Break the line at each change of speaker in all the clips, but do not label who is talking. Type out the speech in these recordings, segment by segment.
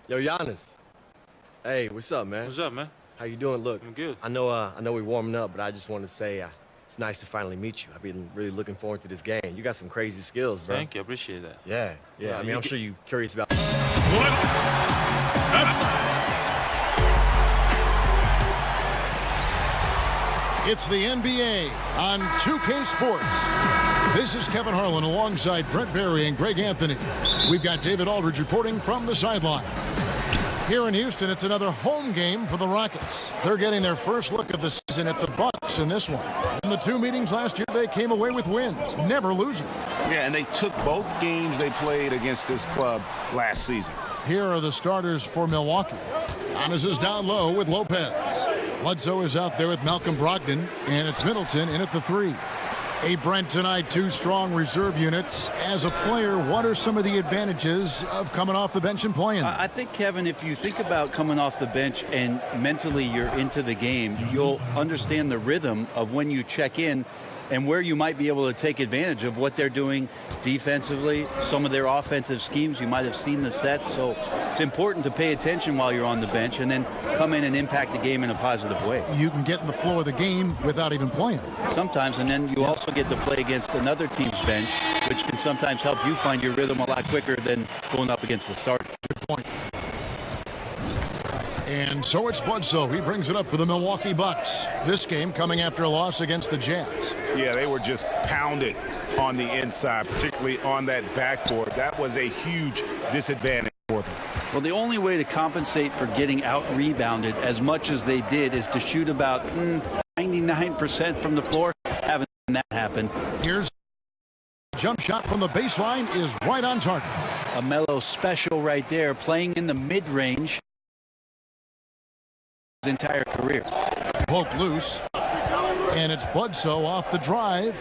Yo, Giannis. Hey, what's up, man?
What's up, man?
How you doing? Look,
I'm good.
I know we're warming up, but I just want to say it's nice to finally meet you. I've been really looking forward to this game. You got some crazy skills, bro.
Thank you. I appreciate that.
Yeah. I mean, I'm sure you're curious about.
It's the NBA on 2K Sports. This is Kevin Harlan alongside Brent Barry and Greg Anthony. We've got David Aldridge reporting from the sideline. Here in Houston, it's another home game for the Rockets. They're getting their first look of the season at the Bucks in this one. In the two meetings last year, they came away with wins, never losing.
Yeah, and they took both games they played against this club last season.
Here are the starters for Milwaukee. Giannis is down low with Lopez. Bledsoe is out there with Malcolm Brogdon, and it's Middleton in at the 3. Hey, Brent, tonight, 2 strong reserve units. As a player, what are some of the advantages of coming off the bench and playing?
I think, Kevin, if you think about coming off the bench and mentally you're into the game, you'll understand the rhythm of when you check in and where you might be able to take advantage of what they're doing defensively, some of their offensive schemes. You might have seen the sets, so it's important to pay attention while you're on the bench and then come in and impact the game in a positive way.
You can get in the flow of the game without even playing.
Sometimes, and then you also get to play against another team's bench, which can sometimes help you find your rhythm a lot quicker than going up against the starter.
Good point. And so it's Bledsoe. He brings it up for the Milwaukee Bucks. This game coming after a loss against the Jazz.
Yeah, they were just pounded on the inside, particularly on that backboard. That was a huge disadvantage for them.
Well, the only way to compensate for getting out-rebounded as much as they did is to shoot about 99% from the floor. Haven't seen that happen.
Here's a jump shot from the baseline is right on target.
A Melo special right there, playing in the mid-range his entire career.
Poke loose, and it's Bledsoe off the drive.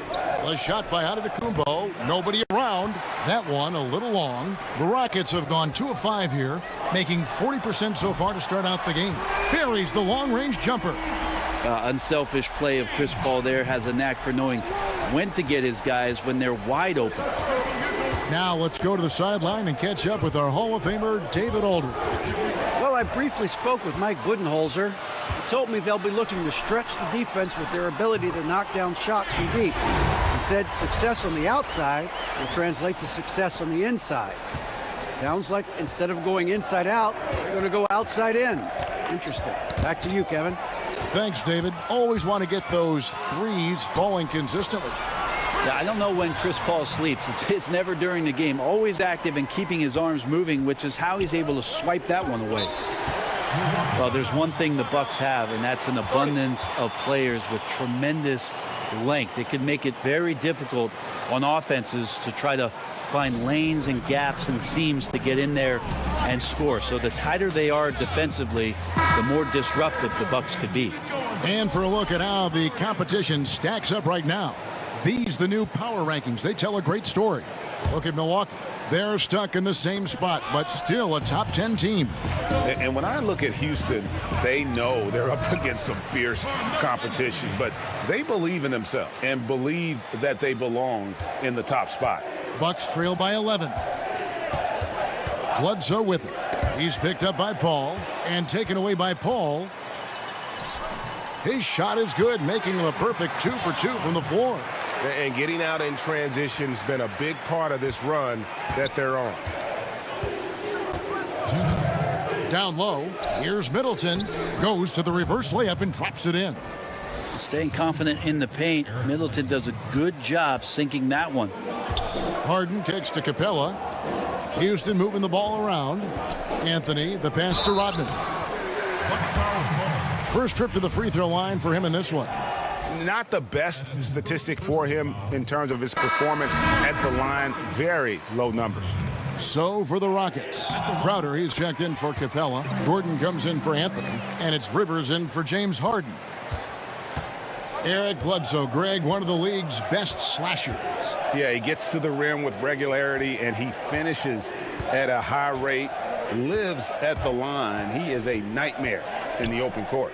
A shot by Antetokounmpo. Nobody around. That one a little long. The Rockets have gone 2 of 5 here, making 40% so far to start out the game. Buries the long-range jumper.
Unselfish play of Chris Paul there, has a knack for knowing when to get his guys when they're wide open.
Now let's go to the sideline and catch up with our Hall of Famer, David Aldridge.
Well, I briefly spoke with Mike Budenholzer. He told me they'll be looking to stretch the defense with their ability to knock down shots from deep. He said success on the outside will translate to success on the inside. Sounds like instead of going inside out, they're going to go outside in. Interesting. Back to you, Kevin.
Thanks, David. Always want to get those threes falling consistently.
Yeah, I don't know when Chris Paul sleeps. It's never during the game. Always active and keeping his arms moving, which is how he's able to swipe that one away. Well, there's one thing the Bucks have, and that's an abundance of players with tremendous length. It can make it very difficult on offenses to try to find lanes and gaps and seams to get in there and score. So the tighter they are defensively, the more disruptive the Bucks could be.
And for a look at how the competition stacks up right now. These, the new power rankings, they tell a great story. Look at Milwaukee. They're stuck in the same spot, but still a top 10 team.
And when I look at Houston, they know they're up against some fierce competition, but they believe in themselves and believe that they belong in the top spot.
Bucks trail by 11. Bledsoe with it. He's picked up by Paul and taken away by Paul. His shot is good, making him a perfect 2 for 2 from the floor.
And getting out in transition has been a big part of this run that they're on.
Down low, here's Middleton. Goes to the reverse layup and drops it in.
Staying confident in the paint, Middleton does a good job sinking that one.
Harden kicks to Capella. Houston moving the ball around. Anthony, the pass to Rodman. First trip to the free throw line for him in this one.
Not the best statistic for him in terms of his performance at the line. Very low numbers.
So for the Rockets, Crowder, he's checked in for Capella. Gordon comes in for Anthony. And it's Rivers in for James Harden. Eric Bledsoe, Greg, one of the league's best slashers.
Yeah, he gets to the rim with regularity, and he finishes at a high rate, lives at the line. He is a nightmare in the open court.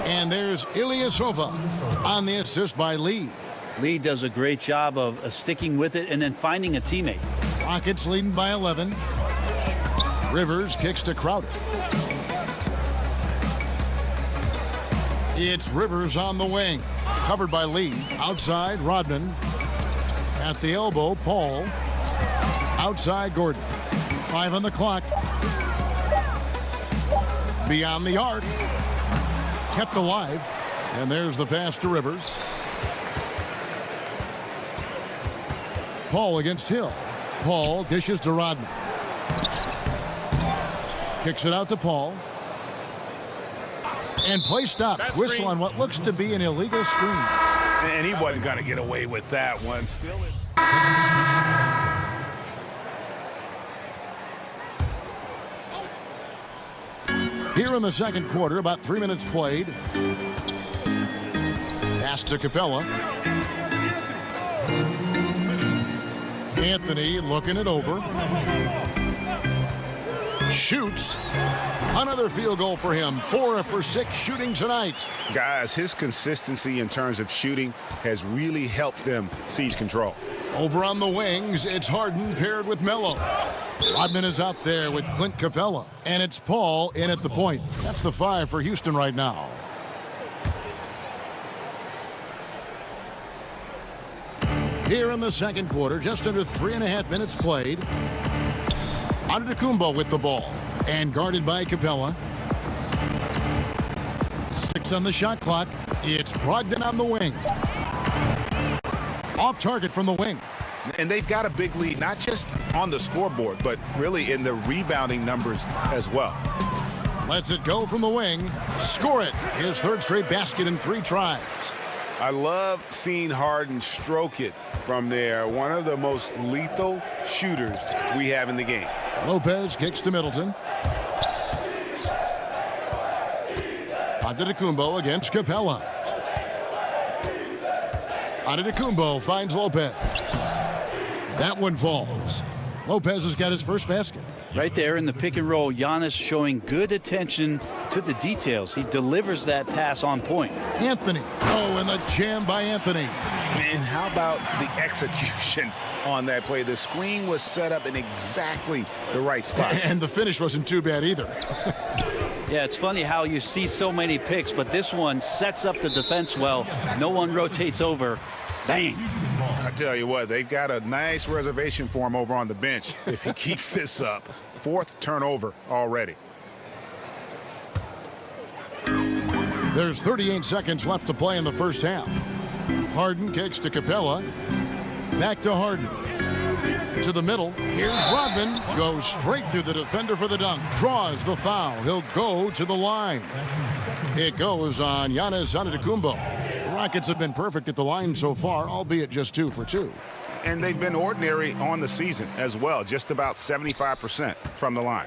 And there's Ilyasova on the assist by Lee.
Lee does a great job of sticking with it and then finding a teammate.
Rockets leading by 11. Rivers kicks to Crowder. It's Rivers on the wing. Covered by Lee. Outside, Rodman. At the elbow, Paul. Outside, Gordon. 5 on the clock. Beyond the arc. Kept alive. And there's the pass to Rivers. Paul against Hill. Paul dishes to Rodman. Kicks it out to Paul. And play stops. Whistle on what looks to be an illegal screen.
And he wasn't going to get away with that one. Still.
Here in the second quarter, about 3 minutes played. Pass to Capella. Anthony looking it over. Shoots. Another field goal for him. 4 for 6 shooting tonight.
Guys, his consistency in terms of shooting has really helped them seize control.
Over on the wings, it's Harden paired with Melo. Rodman is out there with Clint Capella. And it's Paul in at the point. That's the 5 for Houston right now. Here in the second quarter, just under 3.5 minutes played. Antetokounmpo with the ball. And guarded by Capella. 6 on the shot clock. It's Brogdon on the wing. Off target from the wing.
And they've got a big lead, not just on the scoreboard, but really in the rebounding numbers as well.
Lets it go from the wing. Score it. His 3rd straight basket in 3 tries.
I love seeing Harden stroke it from there. One of the most lethal shooters we have in the game.
Lopez kicks to Middleton. Antetokounmpo against Capella. Antetokounmpo finds Lopez. That one falls. Lopez has got his first basket.
Right there in the pick and roll, Giannis showing good attention to the details. He delivers that pass on point.
Anthony. Oh, and the jam by Anthony.
And how about the execution on that play? The screen was set up in exactly the right spot.
And the finish wasn't too bad either.
Yeah, it's funny how you see so many picks, but this one sets up the defense well. No one rotates over. Bang.
I tell you what, they've got a nice reservation for him over on the bench if he keeps this up. 4th turnover already.
There's 38 seconds left to play in the first half. Harden kicks to Capella. Back to Harden. To the middle. Here's Rodman. Goes straight through the defender for the dunk. Draws the foul. He'll go to the line. It goes on Giannis Antetokounmpo. The Rockets have been perfect at the line so far, albeit just 2 for 2.
And they've been ordinary on the season as well, just about 75% from the line.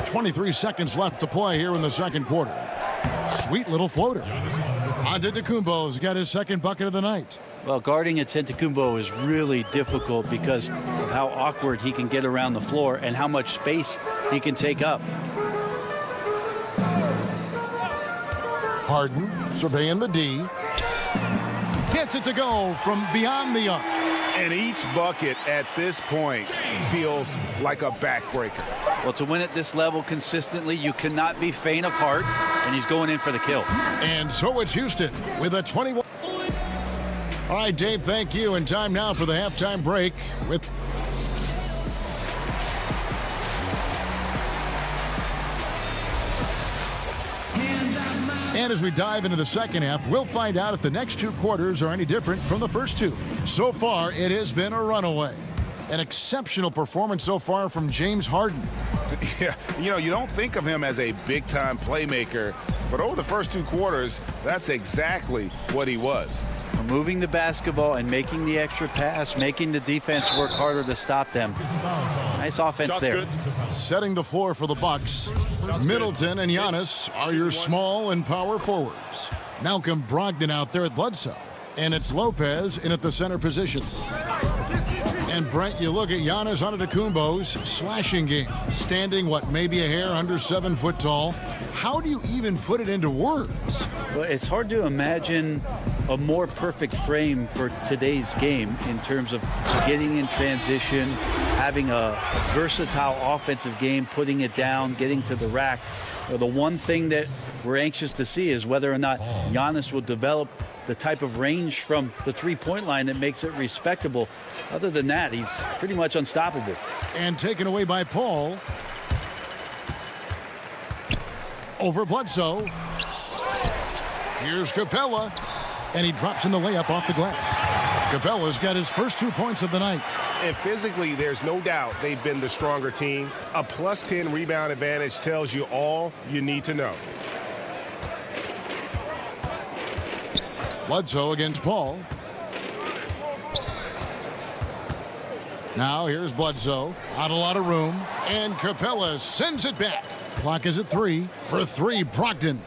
23 seconds left to play here in the second quarter. Sweet little floater. Antetokounmpo's got his 2nd bucket of the night.
Well, guarding Antetokounmpo is really difficult because of how awkward he can get around the floor and how much space he can take up.
Harden surveying the D. Gets it to go from beyond the arc.
And each bucket at this point feels like a backbreaker.
Well, to win at this level consistently, you cannot be faint of heart, and he's going in for the kill.
And so it's Houston with a 21. All right, Dave, thank you. And time now for the halftime break with... And as we dive into the second half, we'll find out if the next 2 quarters are any different from the first 2. So far, it has been a runaway. An exceptional performance so far from James Harden.
Yeah, you don't think of him as a big-time playmaker, but over the first 2 quarters, that's exactly what he was.
Moving the basketball and making the extra pass, making the defense work harder to stop them. Nice offense there.
Setting the floor for the Bucks. Middleton and Giannis are your small and power forwards. Malcolm Brogdon out there at Bledsoe. And it's Lopez in at the center position. And Brent, you look at Giannis Antetokounmpo's slashing game. Standing, maybe a hair under 7 foot tall. How do you even put it into words?
Well, it's hard to imagine a more perfect frame for today's game in terms of getting in transition, having a versatile offensive game, putting it down, getting to the rack. The one thing that we're anxious to see is whether or not Giannis will develop the type of range from the three-point line that makes it respectable. Other than that, he's pretty much unstoppable.
And taken away by Paul. Over Bledsoe. Here's Capella. And he drops in the layup off the glass. Capella's got his first 2 points of the night.
And physically, there's no doubt they've been the stronger team. A plus 10 rebound advantage tells you all you need to know.
Bledsoe against Paul. Now here's Bledsoe. Not a lot of room. And Capella sends it back. Clock is at 3. For 3, Brogdon.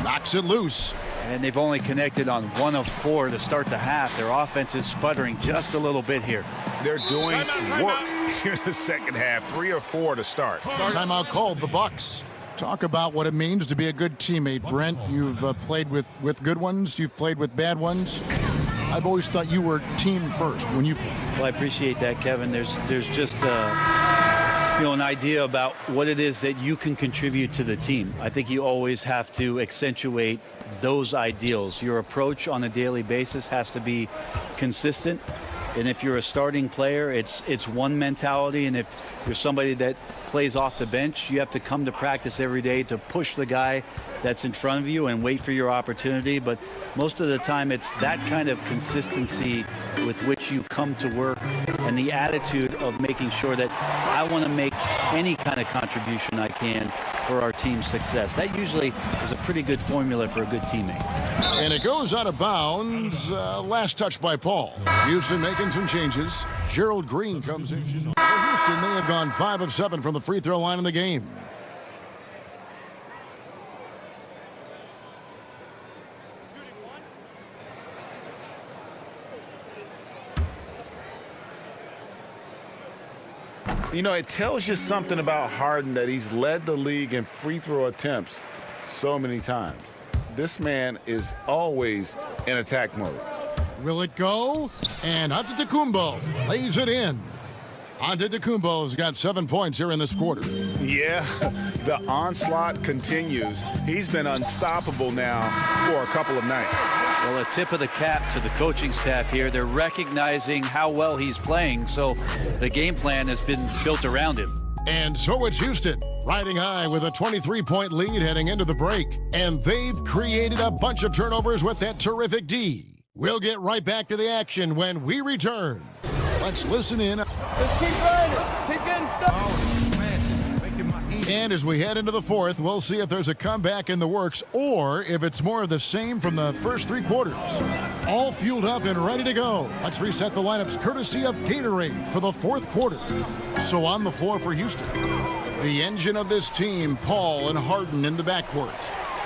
Knocks it loose.
And they've only connected on 1 of 4 to start the half. Their offense is sputtering just a little bit here.
They're doing work here in the second half. 3 or 4 to start.
Timeout called, the Bucks. Talk about what it means to be a good teammate, Brent. You've played with good ones. You've played with bad ones. I've always thought you were team first when you played.
Well, I appreciate that, Kevin. There's just an idea about what it is that you can contribute to the team. I think you always have to accentuate those ideals. Your approach on a daily basis has to be consistent. And if you're a starting player, it's one mentality. And if you're somebody that plays off the bench, you have to come to practice every day to push the guy that's in front of you and wait for your opportunity. But most of the time, it's that kind of consistency with which you come to work and the attitude of making sure that I want to make any kind of contribution I can for our team's success. That usually is a pretty good formula for a good teammate.
And it goes out of bounds. Last touch by Paul. Houston making some changes. Gerald Green comes in. For Houston, they have gone 5 of 7 from the free throw line in the game.
You know, it tells you something about Harden that he's led the league in free throw attempts so many times. This man is always in attack mode.
Will it go? And Antetokounmpo lays it in. Antetokounmpo's got 7 points here in this quarter.
Yeah, the onslaught continues. He's been unstoppable now for a couple of nights.
Well, a tip of the cap to the coaching staff here. They're recognizing how well he's playing, so the game plan has been built around him.
And so it's Houston, riding high with a 23-point lead heading into the break. And they've created a bunch of turnovers with that terrific D. We'll get right back to the action when we return. Let's listen in.
Let's keep running. Keep getting stuff.
And as we head into the fourth, we'll see if there's a comeback in the works or if it's more of the same from the first 3 quarters. All fueled up and ready to go. Let's reset the lineups courtesy of Gatorade for the 4th quarter. So on the floor for Houston, the engine of this team, Paul and Harden in the backcourt.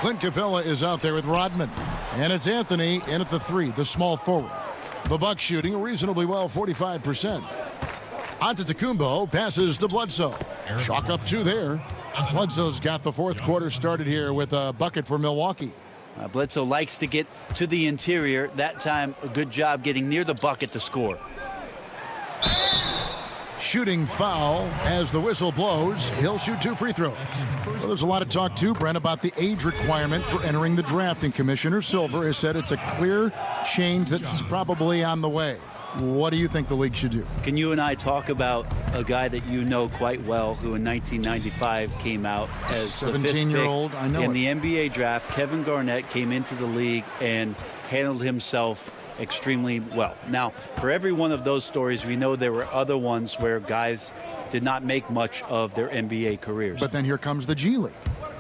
Clint Capella is out there with Rodman. And it's Anthony in at the 3, the small forward. The Bucks shooting reasonably well, 45%. Antetokounmpo passes to Bledsoe. Chalk up 2 there. Bledsoe's got the 4th quarter started here with a bucket for Milwaukee.
Bledsoe likes to get to the interior. That time, a good job getting near the bucket to score.
Shooting foul as the whistle blows. He'll shoot 2 free throws. Well, there's a lot of talk, too, Brent, about the age requirement for entering the draft, and Commissioner Silver has said it's a clear change that's probably on the way. What do you think the league should do?
Can you and I talk about a guy that you know quite well who in 1995 came out as the
17-year-old? I know
in
it.
the NBA draft? Kevin Garnett came into the league and handled himself extremely well. Now, for every one of those stories, we know there were other ones where guys did not make much of their NBA careers.
But then here comes the G League.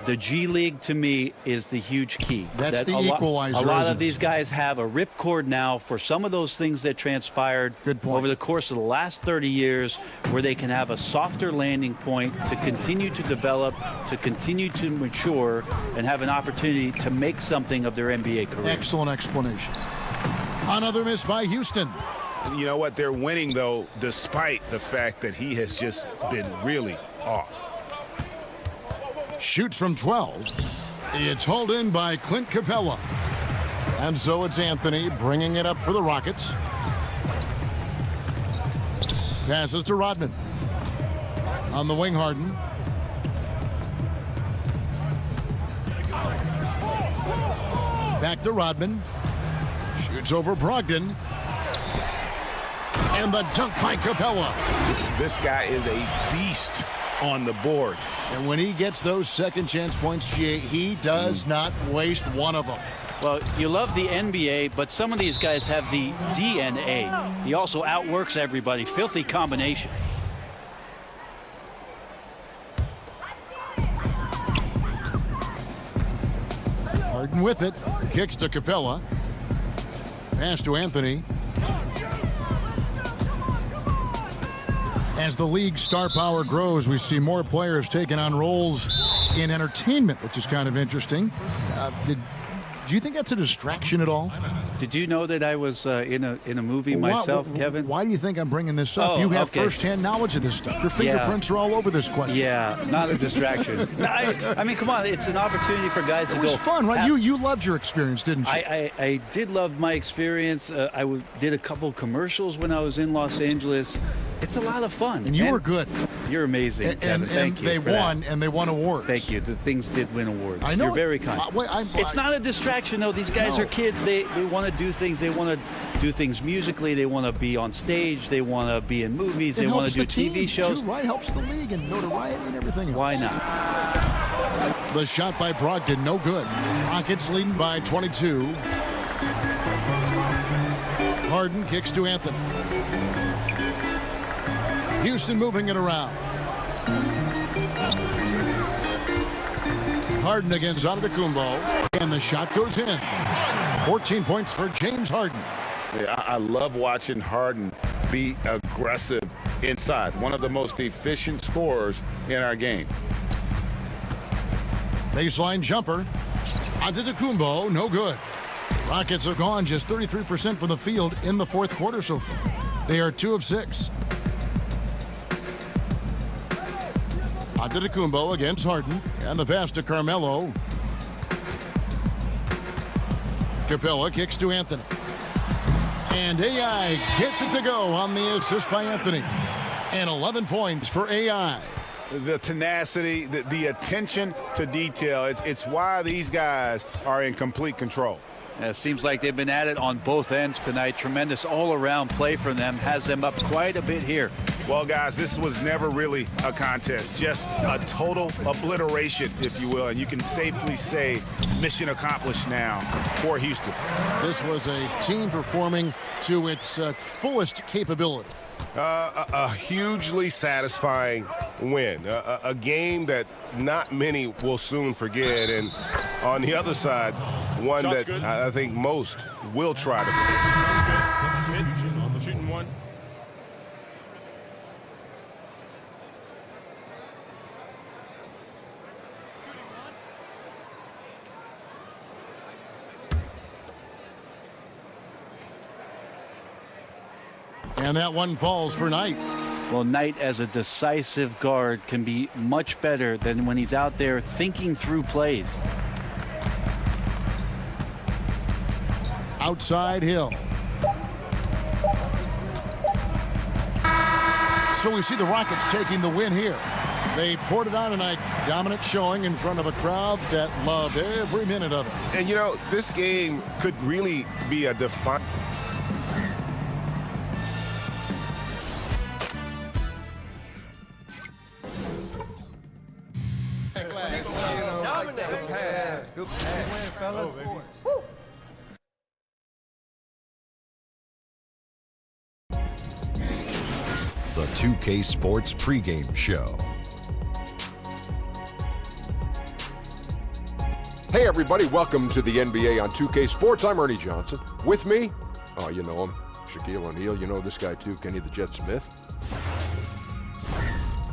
The G League, to me, is the huge key.
That's the equalizer.
A lot
isn't
of these guys have a ripcord now for some of those things that transpired over the course of the last 30 years, where they can have a softer landing point to continue to develop, to continue to mature, and have an opportunity to make something of their NBA career.
Excellent explanation. Another miss by Houston.
You know what? They're winning, though, despite the fact that he has just been really off. Shoots
from 12. It's hauled in by Clint Capella. And so it's Anthony bringing it up for the Rockets. Passes to Rodman. On the wing, Harden. Back to Rodman. Shoots over Brogdon. And the dunk by Capella.
This guy is a beast on the board.
And when he gets those second chance points, GA, he does not waste one of them.
Well, you love the NBA, but some of these guys have the DNA. He also outworks everybody. Filthy combination.
Harden with it. Kicks to Capella. Pass to Anthony. As the league's star power grows, we see more players taking on roles in entertainment, which is kind of interesting. Do you think that's a distraction at all?
Did you know that I was in a movie myself, Kevin?
Why do you think I'm bringing this up?
Oh,
You have
okay.
firsthand knowledge of this stuff. Your fingerprints are all over this question.
Yeah, not a distraction. I mean, come on, it's an opportunity for guys to
It
go.
was fun, right? You loved your experience, didn't you?
I did love my experience. Did a couple commercials when I was in Los Angeles. It's a lot of fun.
And you were good.
You're amazing, Kevin. Thank you.
They
for that.
won, and they won awards.
Thank you. The things did win awards.
I know.
You're very kind. It's not a distraction, though. These guys are kids. They want to do things. They want to do things musically. They want to be on stage. They want to be in movies. They want to do TV shows.
Too, right? Helps the league and notoriety and everything else.
Why not?
The shot by Brogdon, no good. Rockets leading by 22. Harden kicks to Anthony. Houston moving it around. Harden against Antetokounmpo, and the shot goes in. 14 points for James Harden.
Yeah, I love watching Harden be aggressive inside. One of the most efficient scorers in our game.
Baseline jumper. Antetokounmpo, no good. Rockets have gone just 33% from the field in the fourth quarter so far. They are 2 of 6. Antetokounmpo against Harden, and the pass to Carmelo. Capella kicks to Anthony. And AI gets it to go on the assist by Anthony. And 11 points for AI.
The tenacity, the attention to detail, it's why these guys are in complete control.
It seems like they've been at it on both ends tonight. Tremendous all-around play from them. Has them up quite a bit here.
Well, guys, this was never really a contest. Just a total obliteration, if you will. And you can safely say mission accomplished now for Houston.
This was a team performing to its fullest capability.
A hugely satisfying win. A game that not many will soon forget. And on the other side, one that I think most will try to forget.
Shooting one.
And that one falls for Knight.
Well, Knight as a decisive guard can be much better than when he's out there thinking through plays.
Outside Hill. So we see the Rockets taking the win here. They poured it on tonight. Dominant showing in front of a crowd that loved every minute of it.
And, you know, this game could really be a defining.
Good pass, fellas.
The 2K Sports pregame show.
Hey everybody, welcome to the NBA on 2K Sports. I'm Ernie Johnson. With me, oh you know him, Shaquille O'Neal. You know this guy too, Kenny the Jet Smith.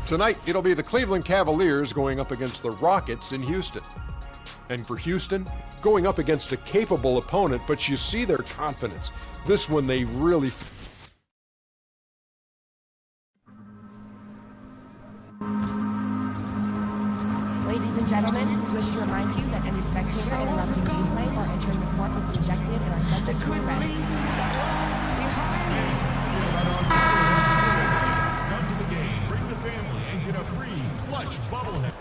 Tonight, it'll be the Cleveland Cavaliers going up against the Rockets in Houston. And for Houston, going up against a capable opponent, but you see their confidence. This one they really...
Ladies and gentlemen, we wish to remind you that any spectator interrupting gameplay or entering the court will be ejected and are subject to arrest.
Come to the game, bring the family, and get a free clutch bobblehead.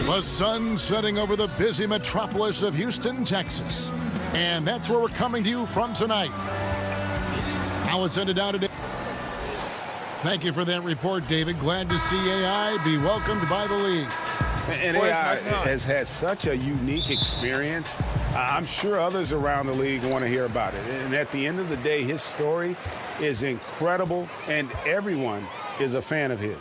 The sun setting over the busy metropolis of Houston, Texas. And that's where we're coming to you from tonight. How it's ended down today. Thank you for that report, David. Glad to see AI be welcomed by the league.
And AI has had such a unique experience. I'm sure others around the league want to hear about it. And at the end of the day, his story is incredible, and everyone is a fan of his.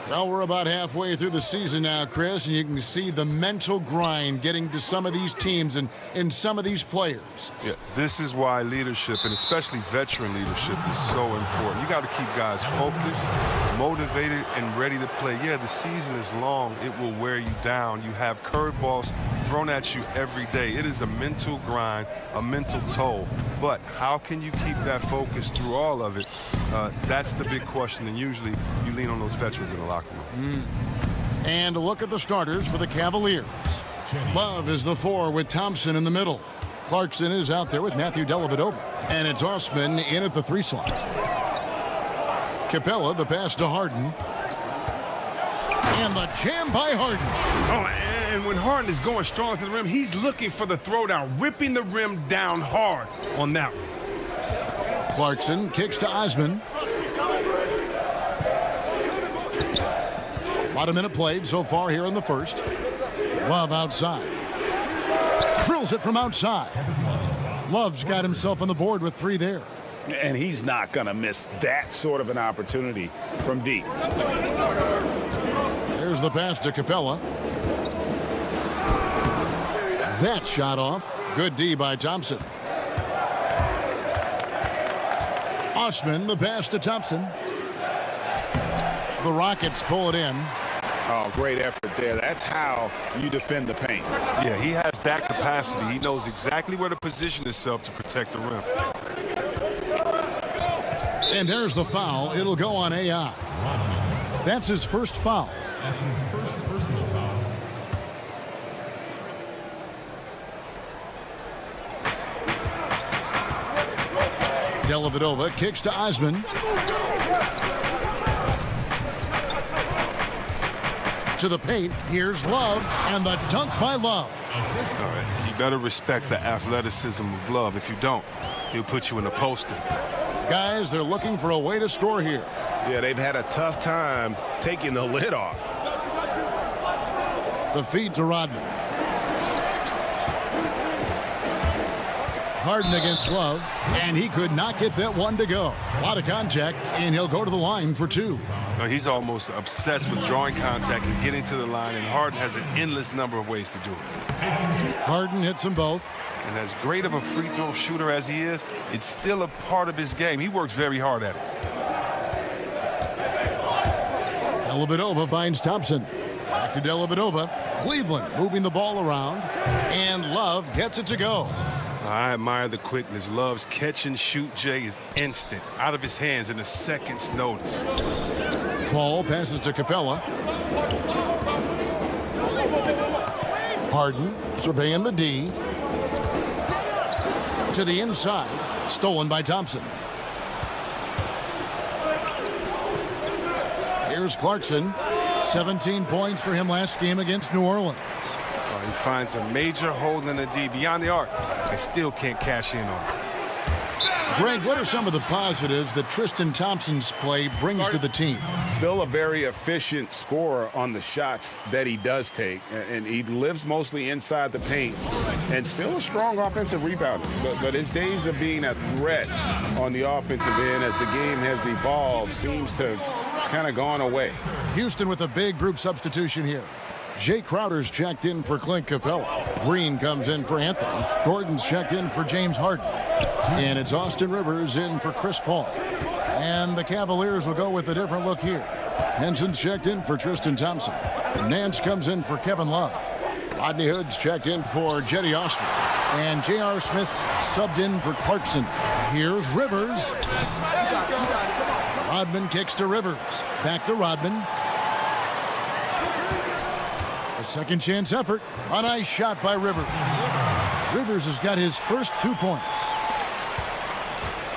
Well, we're about halfway through the season now, Chris, and you can see the mental grind getting to some of these teams and some of these players.
Yeah, this is why leadership, and especially veteran leadership, is so important. You got to keep guys focused, motivated, and ready to play. Yeah, the season is long. It will wear you down. You have curveballs thrown at you every day. It is a mental grind, a mental toll. But how can you keep that focus through all of it? That's the big question, and usually you lean on those veterans in the locker room.
And a look at the starters for the Cavaliers. Love is the 4 with Thompson in the middle. Clarkson is out there with Matthew Dellavedova. And it's Osman in at the 3 slot. Capella, the pass to Harden. And the jam by Harden.
Oh, and when Harden is going strong to the rim, he's looking for the throwdown, ripping the rim down hard on that one.
Clarkson kicks to Osman. About a minute played so far here in the first. Love outside. Drills it from outside. Love's got himself on the board with 3 there.
And he's not going to miss that sort of an opportunity from deep.
There's the pass to Capella. That shot off. Good D by Thompson. Osman, the pass to Thompson. The Rockets pull it in.
Oh, great effort there. That's how you defend the paint.
Yeah, he has that capacity. He knows exactly where to position himself to protect the rim.
And there's the foul. It'll go on AI. That's his first foul. That's his first personal foul. Dellavedova kicks to Osman. To the paint, here's Love, and the dunk by Love.
All right. You better respect the athleticism of Love. If you don't, he'll put you in a poster.
Guys, they're looking for a way to score here.
Yeah, they've had a tough time taking the lid off.
The feed to Rodman. Harden against Love, and he could not get that one to go. A lot of contact, and he'll go to the line for 2.
He's almost obsessed with drawing contact and getting to the line, and Harden has an endless number of ways to do it.
Harden hits them both.
And as great of a free throw shooter as he is, it's still a part of his game. He works very hard at it.
Dellavedova finds Thompson. Back to Dellavedova. Cleveland moving the ball around, and Love gets it to go.
I admire the quickness. Love's catch and shoot, Jay, is instant. Out of his hands in a second's notice.
Paul passes to Capella. Harden surveying the D. To the inside. Stolen by Thompson. Here's Clarkson. 17 points for him last game against New Orleans.
He finds a major hole in the D beyond the arc. They still can't cash in on it.
Greg, what are some of the positives that Tristan Thompson's play brings to the team?
Still a very efficient scorer on the shots that he does take, and he lives mostly inside the paint, and still a strong offensive rebounder. But his days of being a threat on the offensive end as the game has evolved seems to kind of gone away.
Houston with a big group substitution here. Jay Crowder's checked in for Clint Capella. Green comes in for Anthony. Gordon's checked in for James Harden. And it's Austin Rivers in for Chris Paul. And the Cavaliers will go with a different look here. Henson's checked in for Tristan Thompson. Nance comes in for Kevin Love. Rodney Hood's checked in for Jetty Osman. And J.R. Smith's subbed in for Clarkson. Here's Rivers. Rodman kicks to Rivers. Back to Rodman. A second chance effort. A nice shot by Rivers. Rivers has got his first 2 points.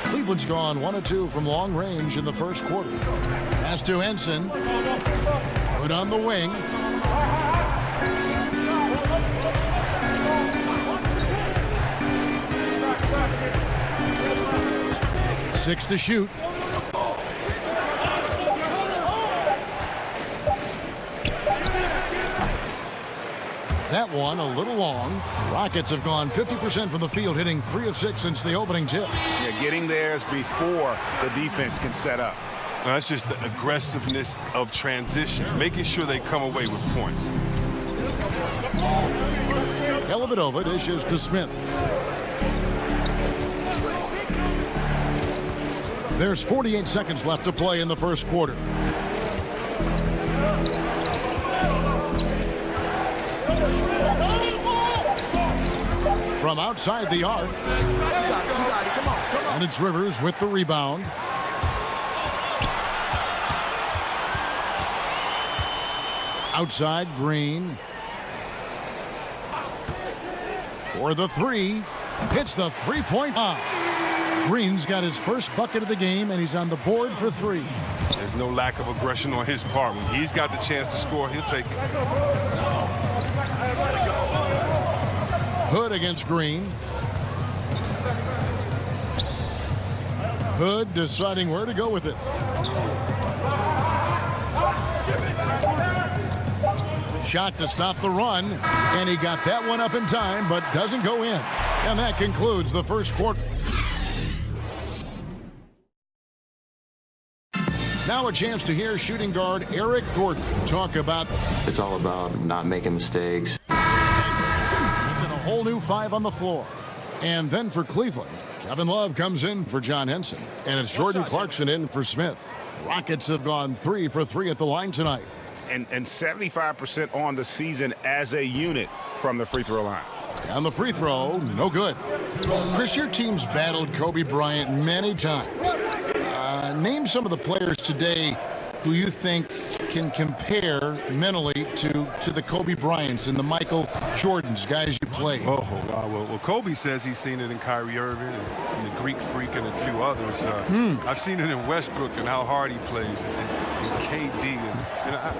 Cleveland's gone 1 of 2 from long range in the first quarter. Pass to Henson. Put on the wing. Six to shoot. That one a little long. Rockets have gone 50% from the field, hitting 3 of 6 since the opening tip.
Yeah, getting theirs before the defense can set up.
Well, that's just the aggressiveness of transition, making sure they come away with points.
Dellavedova dishes to Smith. There's 48 seconds left to play in the first quarter. From outside the arc. And it's Rivers with the rebound. Outside Green. For the three. Hits the three-point line. Green's got his first bucket of the game, and he's on the board for 3.
There's no lack of aggression on his part. When he's got the chance to score, he'll take it.
Hood against Green. Hood deciding where to go with it. Shot to stop the run, and he got that one up in time, but doesn't go in. And that concludes the first quarter. Now a chance to hear shooting guard Eric Gordon talk about
it's all about not making mistakes.
A whole new 5 on the floor. And then for Cleveland, Kevin Love comes in for John Henson, and it's Jordan Clarkson in for Smith. Rockets have gone 3 for 3 at the line tonight.
And 75% on the season as a unit from the free throw line.
On the free throw, no good. Chris, your team's battled Kobe Bryant many times. Name some of the players today who you think can compare mentally to the Kobe Bryants and the Michael Jordans, guys you played.
Oh, wow. Well, Kobe says he's seen it in Kyrie Irving and the Greek Freak and a few others. I've seen it in Westbrook and how hard he plays, and KD. And I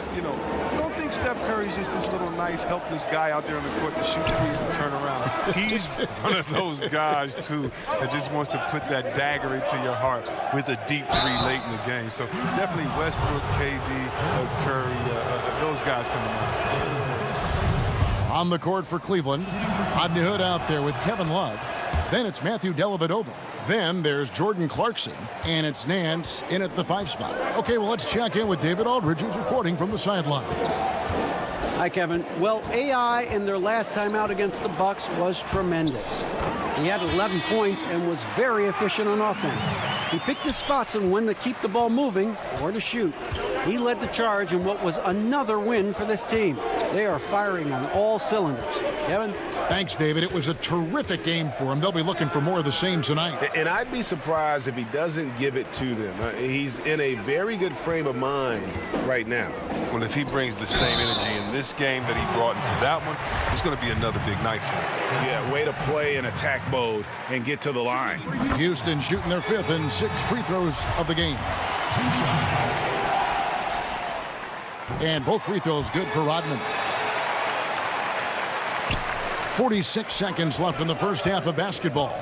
don't think Steph Curry's just this little nice, helpless guy out there on the court to shoot threes and turn around. He's one of those guys, too, that just wants to put that dagger into your heart with a deep 3 late in the game. So it's definitely Westbrook, KD, Curry, those guys come to mind.
On the court for Cleveland, Rodney Hood out there with Kevin Love. Then it's Matthew Dellavedova. Then there's Jordan Clarkson, and it's Nance in at the 5 spot. Okay, well, let's check in with David Aldridge, who's reporting from the sidelines.
Hi, Kevin. Well, AI in their last time out against the Bucks was tremendous. He had 11 points and was very efficient on offense. He picked his spots on when to keep the ball moving or to shoot. He led the charge in what was another win for this team. They are firing on all cylinders. Kevin?
Thanks, David. It was a terrific game for him. They'll be looking for more of the same tonight.
And I'd be surprised if he doesn't give it to them. He's in a very good frame of mind right now.
Well, if he brings the same energy in this game that he brought into that one, it's going to be another big night for him.
Yeah, way to play in attack mode and get to the line.
Houston shooting their 5th and 6th free throws of the game.
2 shots.
And both free throws good for Rodman. 46 seconds left in the first half of basketball.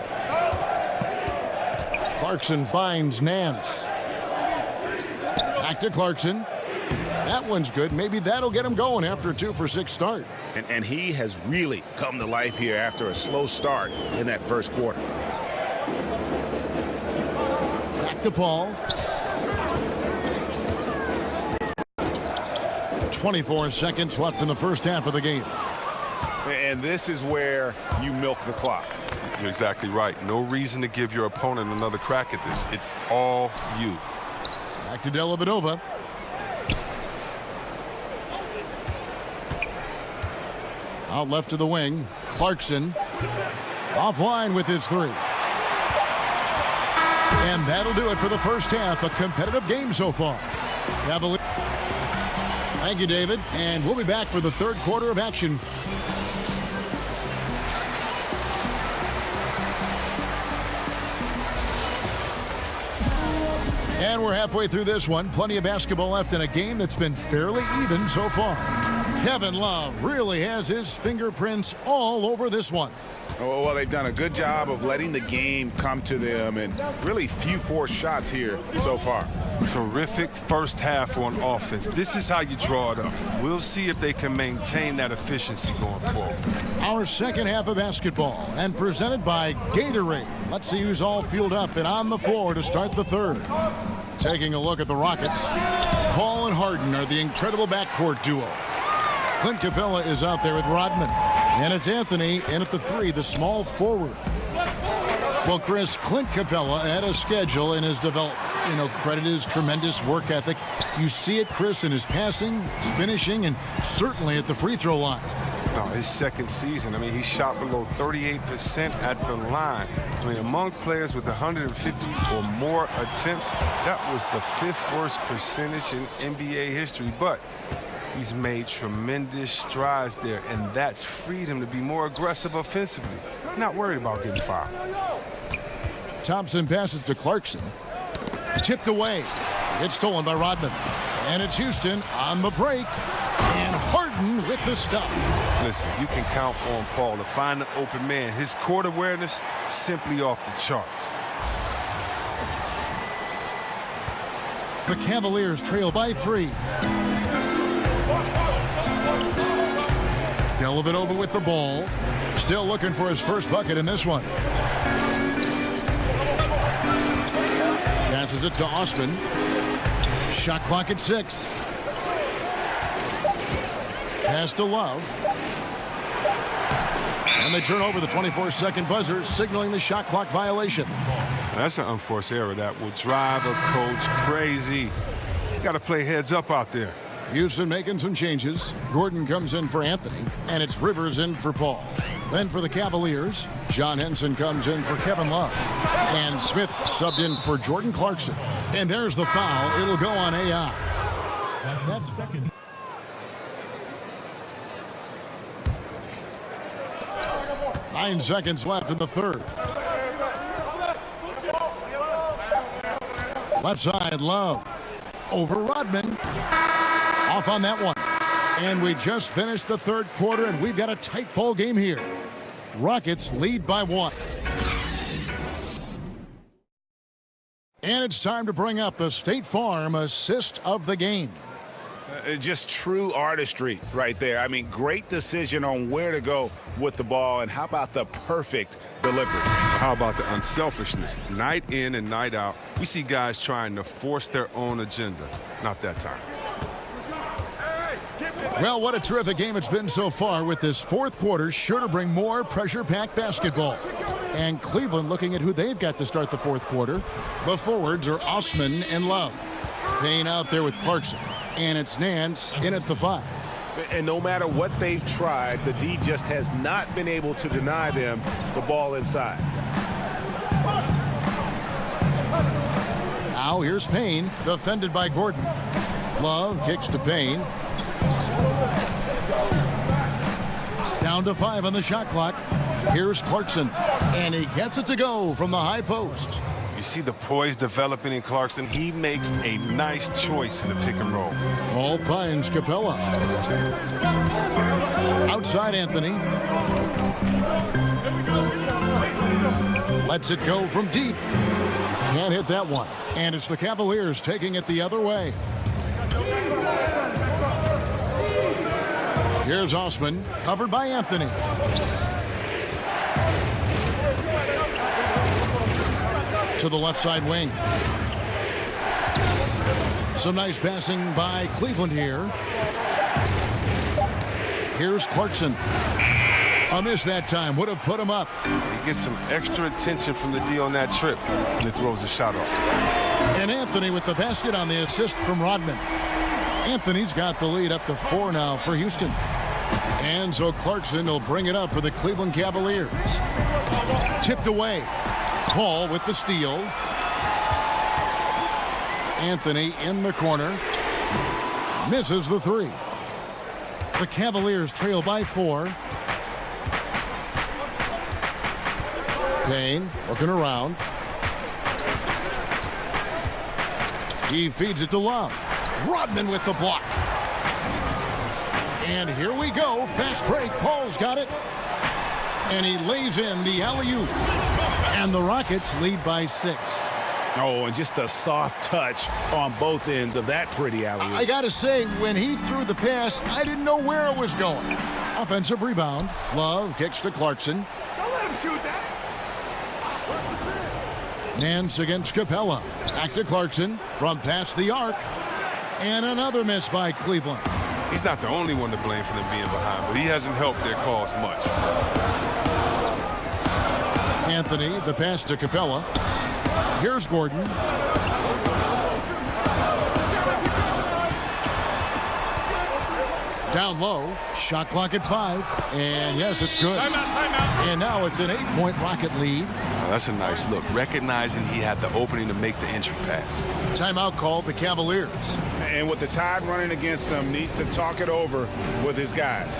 Clarkson finds Nance. Back to Clarkson. That one's good. Maybe that'll get him going after a 2 for 6 start.
And he has really come to life here after a slow start in that first quarter.
Back to Paul. 24 seconds left in the first half of the game.
And this is where you milk the clock.
You're exactly right. No reason to give your opponent another crack at this. It's all you.
Back to Dellavedova. Out left to the wing. Clarkson offline with his 3. And that'll do it for the first half. A competitive game so far. Thank you, David. And we'll be back for the third quarter of action. And we're halfway through this one. Plenty of basketball left in a game that's been fairly even so far. Kevin Love really has his fingerprints all over this one.
Oh, well, they've done a good job of letting the game come to them, and really few forced shots here so far.
Terrific first half on offense. This is how you draw it up. We'll see if they can maintain that efficiency going forward.
Our second half of basketball, and presented by Gatorade. Let's see who's all fueled up and on the floor to start the third. Taking a look at the Rockets. Paul and Harden are the incredible backcourt duo. Clint Capella is out there with Rodman. And it's Anthony in at the 3, the small forward. Well, Chris, Clint Capella had a schedule in his development. You know, credit his tremendous work ethic. You see it, Chris, in his passing, his finishing, and certainly at the free throw line.
No, his second season, I mean, he shot below 38% at the line. I mean, among players with 150 or more attempts, that was the 5th worst percentage in NBA history. But he's made tremendous strides there, and that's freed him to be more aggressive offensively. Not worried about getting fouled.
Thompson passes to Clarkson. Tipped away. It's stolen by Rodman. And it's Houston on the break. And Harden with the stuff.
Listen, you can count on Paul to find an open man. His court awareness, simply off the charts.
The Cavaliers trail by 3. Dellavedova with the ball. Still looking for his first bucket in this one. Passes it to Osman. Shot clock at 6. Pass to Love. And they turn over the 24-second buzzer, signaling the shot clock violation.
That's an unforced error that will drive a coach crazy. You got to play heads up out there.
Houston making some changes. Gordon comes in for Anthony, and it's Rivers in for Paul. Then for the Cavaliers, John Henson comes in for Kevin Love. And Smith subbed in for Jordan Clarkson. And there's the foul. It'll go on AI. That's second. Nine seconds left in the third. Left side, Love. Over Rodman. Off on that one. And we just finished the third quarter, and we've got a tight ball game here. Rockets lead by 1. And it's time to bring up the State Farm assist of the game.
Just true artistry right there. I mean, great decision on where to go with the ball, and how about the perfect delivery?
How about the unselfishness? Night in and night out, we see guys trying to force their own agenda. Not that time.
Well, what a terrific game it's been so far, with this fourth quarter sure to bring more pressure-packed basketball. And Cleveland looking at who they've got to start the fourth quarter. The forwards are Osman and Love. Payne out there with Clarkson. And it's Nance in at the 5.
And no matter what they've tried, the D just has not been able to deny them the ball inside.
Now here's Payne, defended by Gordon. Love kicks to Payne. Down to 5 on the shot clock. Here's Clarkson, and he gets it to go from the high post.
You see the poise developing in Clarkson. He makes a nice choice in the pick and roll.
Paul finds Capella. Outside Anthony. Lets it go from deep. Can't hit that one. And it's the Cavaliers taking it the other way. Here's Osman, covered by Anthony. To the left side wing. Some nice passing by Cleveland here. Here's Clarkson. A miss that time. Would have put him up.
He gets some extra attention from the D on that trip, and it throws a shot off.
And Anthony with the basket on the assist from Rodman. Anthony's got the lead up to 4 now for Houston. And so Clarkson will bring it up for the Cleveland Cavaliers. Tipped away. Paul with the steal. Anthony in the corner. Misses the three. The Cavaliers trail by 4. Payne looking around. He feeds it to Love. Rodman with the block. And here we go. Fast break. Paul's got it. And he lays in the alley-oop. And the Rockets lead by 6.
Oh, and just a soft touch on both ends of that pretty alley-oop.
I got to say, when he threw the pass, I didn't know where it was going. Offensive rebound. Love kicks to Clarkson.
Don't let him shoot that.
Nance against Capella. Back to Clarkson from past the arc. And another miss by Cleveland.
He's not the only one to blame for them being behind, but he hasn't helped their cause much.
Anthony, the pass to Capella. Here's Gordon. Down low. Shot clock at 5. And yes, it's good.
Timeout.
And now it's an 8-point Rocket lead.
Oh, that's a nice look, recognizing he had the opening to make the entry pass.
Timeout called the Cavaliers.
And with the tide running against them, needs to talk it over with his guys.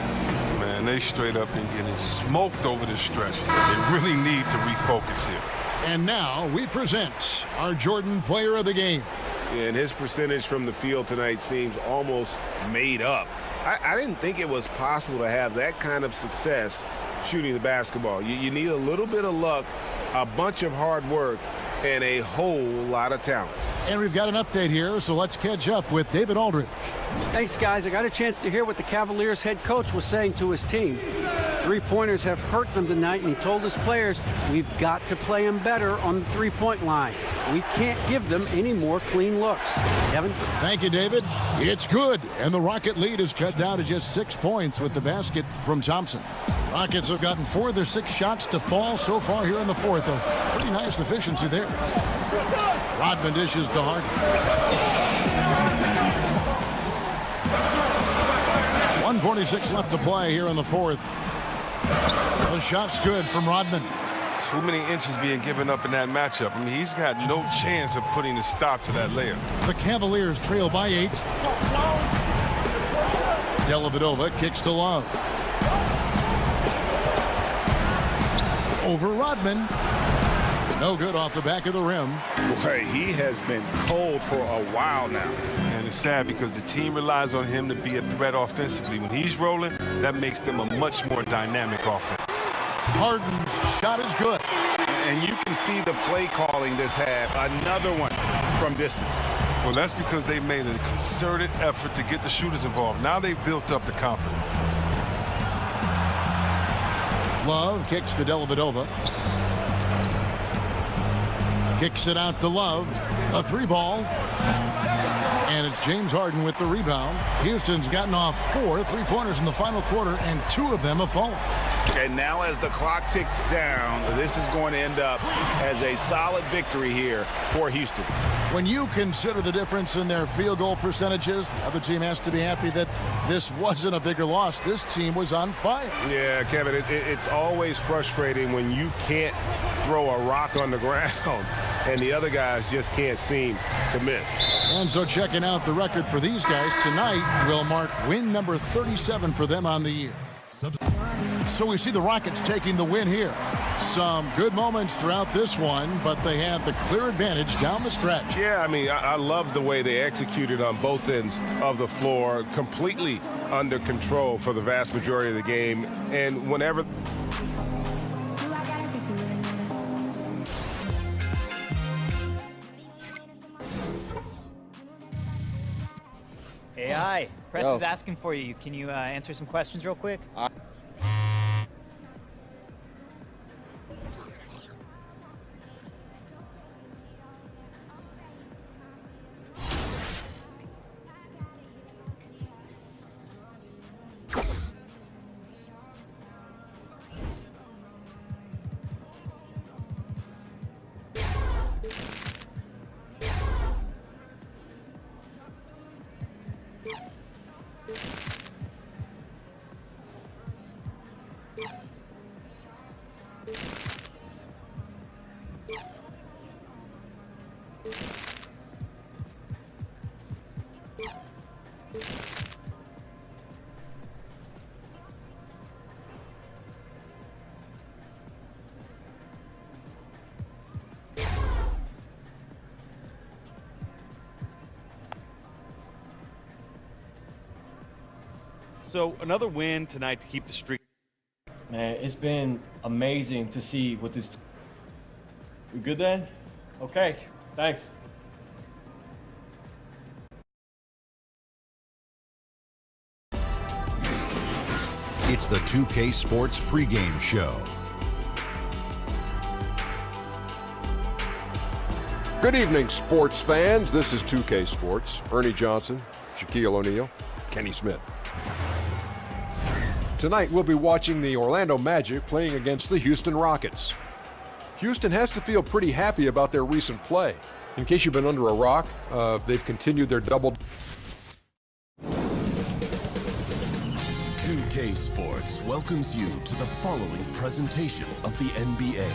Man, they straight up been getting smoked over this stretch. They really need to refocus here.
And now we present our Jordan Player of the Game.
And his percentage from the field tonight seems almost made up. I didn't think it was possible to have that kind of success shooting the basketball. You need a little bit of luck, a bunch of hard work, and a whole lot of talent.
And we've got an update here, so let's catch up with David Aldridge.
Thanks, guys. I got a chance to hear what the Cavaliers head coach was saying to his team. Three-pointers have hurt them tonight, and he told his players, we've got to play them better on the three-point line. We can't give them any more clean looks. Kevin?
Thank you, David. It's good, and the Rocket lead is cut down to just 6 points with the basket from Thompson. Rockets have gotten 4 of their 6 shots to fall so far here in the fourth. A pretty nice efficiency there. Rodman dishes to Harden. 1:46 left to play here in the fourth. The shot's good from Rodman.
Too many inches being given up in that matchup. I mean, he's got no chance of putting a stop to that layup.
The Cavaliers trail by 8. Dellavedova kicks to Love. Over Rodman. No good off the back of the rim.
Boy, he has been cold for a while now.
And it's sad because the team relies on him to be a threat offensively. When he's rolling, that makes them a much more dynamic offense.
Harden's shot is good.
And you can see the play calling this half. Another one from distance.
Well, that's because they made a concerted effort to get the shooters involved. Now they've built up the confidence.
Love kicks to Dellavedova. Kicks it out to Love. A 3-ball. And it's James Harden with the rebound. Houston's gotten off 4 3-pointers in the final quarter, and 2 of them have fallen.
And now as the clock ticks down, this is going to end up as a solid victory here for Houston.
When you consider the difference in their field goal percentages, the other team has to be happy that this wasn't a bigger loss. This team was on fire.
Yeah, Kevin, it's always frustrating when you can't throw a rock on the ground and the other guys just can't seem to miss.
And so checking out the record for these guys tonight will mark win number 37 for them on the year. So we see the Rockets taking the win here. Some good moments throughout this one, but they had the clear advantage down the stretch.
Yeah, I mean, I love the way they executed on both ends of the floor, completely under control for the vast majority of the game. And whenever...
AI, Press is asking for you. Can you answer some questions real quick?
So another win tonight to keep the streak.
Man, it's been amazing to see what this. We good then? Okay, thanks.
It's the 2K Sports pregame show.
Good evening, sports fans. This is 2K Sports. Ernie Johnson, Shaquille O'Neal, Kenny Smith. Tonight, we'll be watching the Orlando Magic playing against the Houston Rockets. Houston has to feel pretty happy about their recent play. In case you've been under a rock, they've continued their double.
2K Sports welcomes you to the following presentation of the NBA.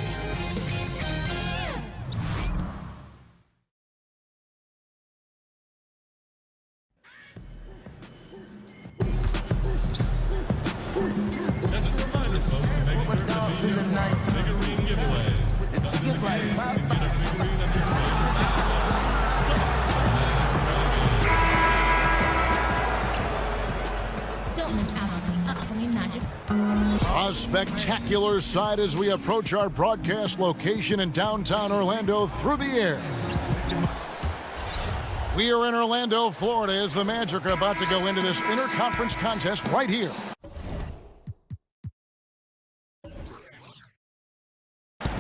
A spectacular sight as we approach our broadcast location in downtown Orlando through the air. We are in Orlando, Florida, as the Magic are about to go into this interconference contest right here.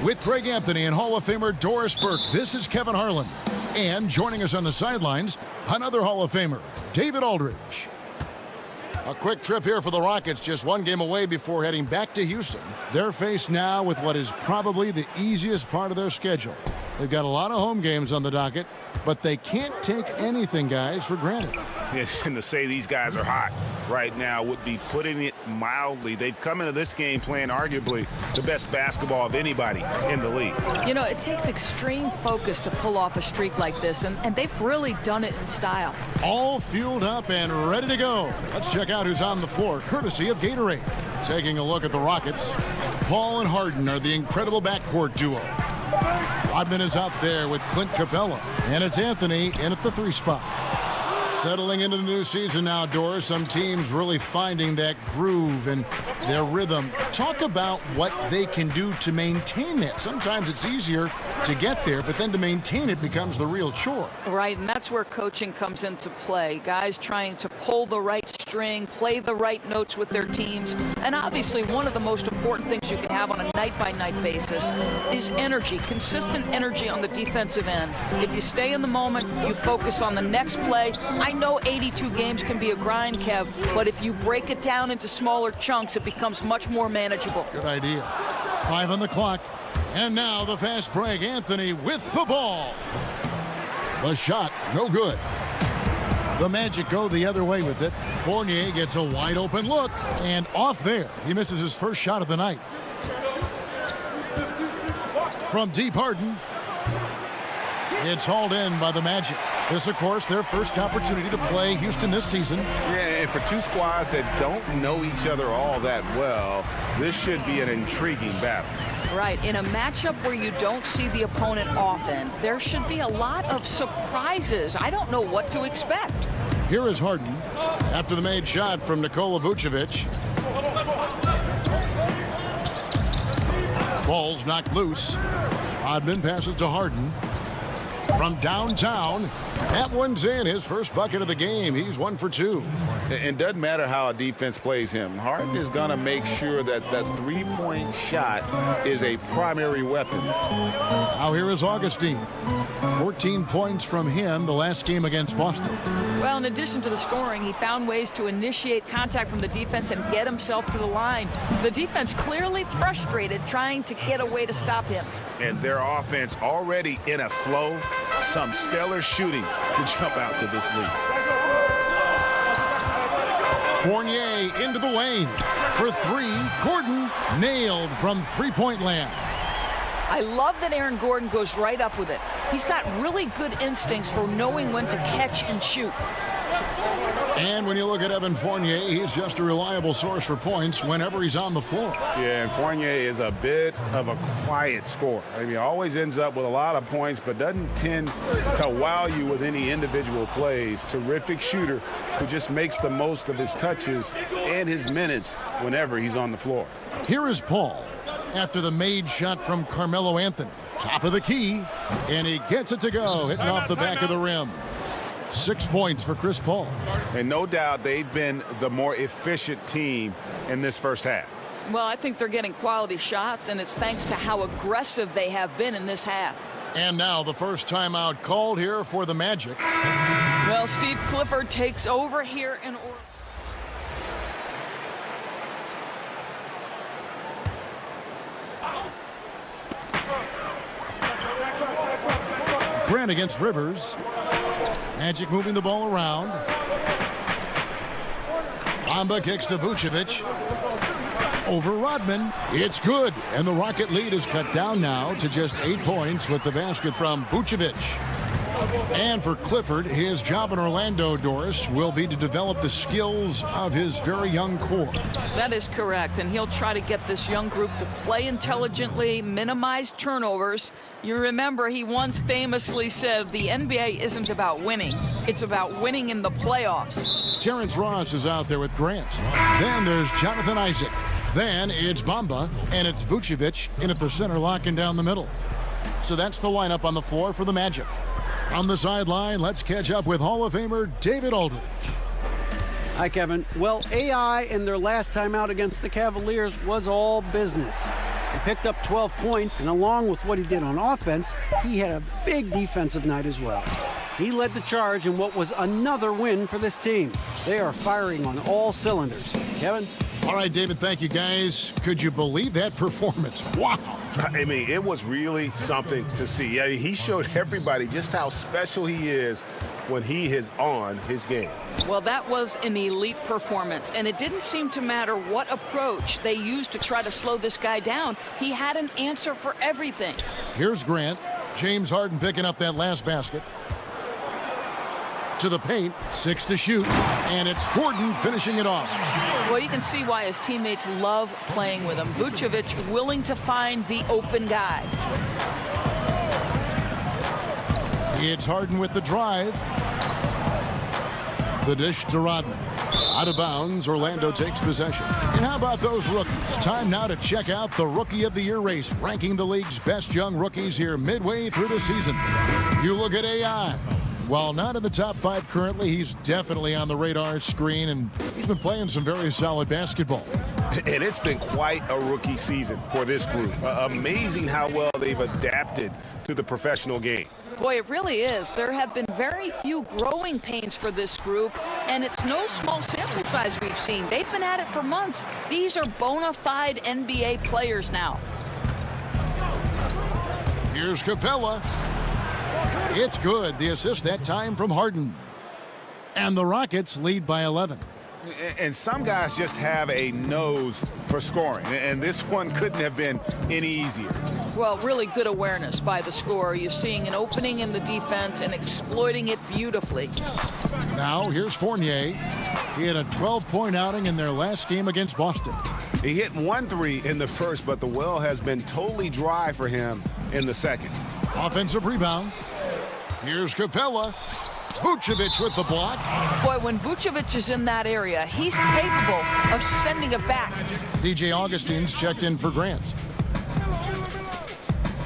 With Greg Anthony and Hall of Famer Doris Burke, this is Kevin Harlan. And joining us on the sidelines, another Hall of Famer, David Aldridge. A quick trip here for the Rockets, just one game away before heading back to Houston. They're faced now with what is probably the easiest part of their schedule. They've got a lot of home games on the docket, but they can't take anything, guys, for granted.
And to say these guys are hot right now would be putting it mildly. They've come into this game playing arguably the best basketball of anybody in the league.
You know, it takes extreme focus to pull off a streak like this, and they've really done it in style.
All fueled up and ready to go. Let's check out who's on the floor, courtesy of Gatorade. Taking a look at the Rockets, Paul and Harden are the incredible backcourt duo. Rodman is out there with Clint Capella, and it's Anthony in at the 3 spot. Settling into the new season now, Doris, some teams really finding that groove and their rhythm. Talk about what they can do to maintain that. Sometimes it's easier to get there, but then to maintain it becomes the real chore.
Right, and that's where coaching comes into play. Guys trying to pull the right string, play the right notes with their teams. And obviously, one of the most important things you can have on a night-by-night basis is energy, consistent energy on the defensive end. If you stay in the moment, you focus on the next play. I know 82 games can be a grind, Kev, but if you break it down into smaller chunks, it becomes much more manageable.
Good idea. 5 on the clock. And now the fast break. Anthony with the ball. The shot, no good. The Magic go the other way with it. Fournier gets a wide open look, and off there. He misses his first shot of the night. From deep, Harden. It's hauled in by the Magic. This, of course, their first opportunity to play Houston this season.
Yeah, and for two squads that don't know each other all that well, this should be an intriguing battle.
Right. In a matchup where you don't see the opponent often, there should be a lot of surprises. I don't know what to expect.
Here is Harden after the made shot from Nikola Vucevic. Ball's knocked loose. Rodman passes to Harden. From downtown, that one's in. His first bucket of the game. He's 1 for 2.
It doesn't matter how a defense plays him. Harden is going to make sure that that three-point shot is a primary weapon.
Now here is Augustine. 14 points from him the last game against Boston.
Well, in addition to the scoring, he found ways to initiate contact from the defense and get himself to the line. The defense clearly frustrated trying to get a way to stop him.
And their offense already in a flow. Some stellar shooting to jump out to this lead.
Fournier into the lane for 3. Gordon nailed from three-point land.
I love that Aaron Gordon goes right up with it. He's got really good instincts for knowing when to catch and shoot.
And when you look at Evan Fournier, he's just a reliable source for points whenever he's on the floor.
Yeah, and Fournier is a bit of a quiet scorer. I mean, he always ends up with a lot of points, but doesn't tend to wow you with any individual plays. Terrific shooter who just makes the most of his touches and his minutes whenever he's on the floor.
Here is Paul after the made shot from Carmelo Anthony. Top of the key, and he gets it to go, hitting off the back of the rim. 6 points for Chris Paul.
And no doubt they've been the more efficient team in this first half.
Well, I think they're getting quality shots, and it's thanks to how aggressive they have been in this half.
And now the first timeout called here for the Magic.
Well, Steve Clifford takes over here in Oregon.
Grant against Rivers. Magic moving the ball around. Bamba kicks to Vucevic. Over Rodman. It's good. And the Rocket lead is cut down now to just 8 points with the basket from Vucevic. And for Clifford, his job in Orlando, Doris, will be to develop the skills of his very young core.
That is correct, and he'll try to get this young group to play intelligently, minimize turnovers. You remember he once famously said the NBA isn't about winning, it's about winning in the playoffs.
Terrence Ross is out there with Grant. Then there's Jonathan Isaac. Then it's Bamba, and it's Vucevic in at the center, locking down the middle. So that's the lineup on the floor for the Magic. On the sideline, let's catch up with Hall of Famer David Aldridge.
Hi, Kevin. Well, AI in their last time out against the Cavaliers was all business. He picked up 12 points, and along with what he did on offense, he had a big defensive night as well. He led the charge in what was another win for this team. They are firing on all cylinders. Kevin?
All right, David, thank you, guys. Could you believe that performance? Wow.
I mean, it was really something to see. Yeah, he showed everybody just how special he is when he is on his game.
Well, that was an elite performance, and it didn't seem to matter what approach they used to try to slow this guy down. He had an answer for everything.
Here's Grant. James Harden picking up that last basket. To the paint, 6 to shoot, and it's Gordon finishing it off.
Well, you can see why his teammates love playing with him. Vucevic willing to find the open guy.
It's Harden with the drive. The dish to Rodman. Out of bounds, Orlando takes possession. And how about those rookies? Time now to check out the Rookie of the Year race, ranking the league's best young rookies here midway through the season. You look at AI. While not in the top 5 currently, he's definitely on the radar screen, and he's been playing some very solid basketball.
And it's been quite a rookie season for this group. Amazing how well they've adapted to the professional game.
Boy, it really is. There have been very few growing pains for this group, and it's no small sample size we've seen. They've been at it for months. These are bona fide NBA players now.
Here's Capella. It's good. The assist that time from Harden. And the Rockets lead by 11.
And some guys just have a nose for scoring, and this one couldn't have been any easier.
Well, really good awareness by the scorer. You're seeing an opening in the defense and exploiting it beautifully.
Now here's Fournier. He had a 12-point outing in their last game against Boston.
He hit 1 3 in the first, but the well has been totally dry for him in the second.
Offensive rebound. Here's Capella. Vucevic with the block.
Boy, when Vucevic is in that area, he's capable of sending it back.
DJ Augustine's checked in for Grant.